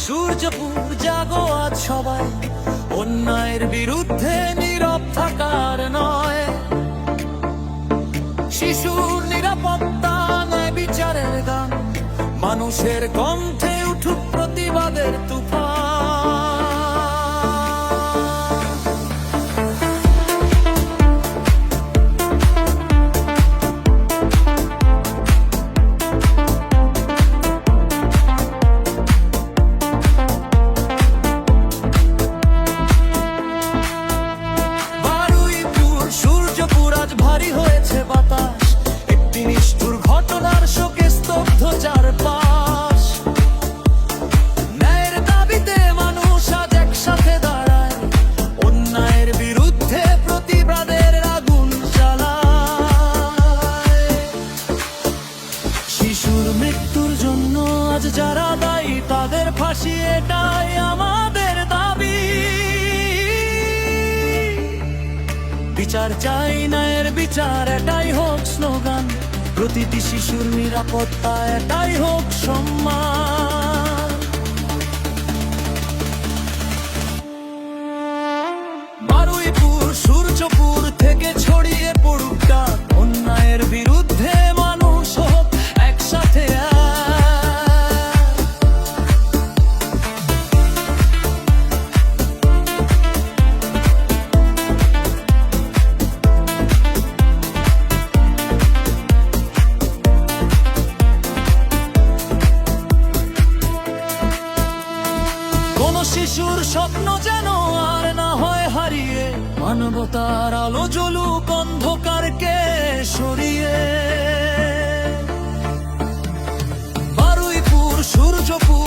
সূর্যপুর জাগো আজ সবাই, অন্যায়ের বিরুদ্ধে নীরব থাকার নয়। শিশুর নিরাপত্তা, ন্যায় বিচারের গান, মানুষের কণ্ঠে উঠুক প্রতিবাদের তুফান। ভারী হয়েছে বাতাস, একটি নিষ্ঠুর ঘটনার শোকে স্তব্ধ চারপাশ। ন্যায়ের দাবিতে মানুষ আজ একসাথে দাঁড়ায়, অন্যায়ের বিরুদ্ধে প্রতিবাদের আগুন জ্বালায়। শিশুর মৃত্যুর জন্য আজ যারা দায়ী, তাদের ফাঁসি, এটাই আমাদের দাবি। বিচার চাই, ন্যায়ের বিচার, এটাই হোক স্লোগান। প্রতিটি শিশুর নিরাপত্তা, এটাই হোক সম্মান। বারুইপুর সূর্যপুর থেকে ছড়িয়ে পড়ুক ডাক, অন্যায়ের বিরুদ্ধে মানুষ হোক একসাথে এক। শিশুর স্বপ্ন যেন আর না হয় হারিয়ে, মানবতার আলো জ্বলুক অন্ধকারকে সরিয়ে। বারুইপুর সূর্যপুর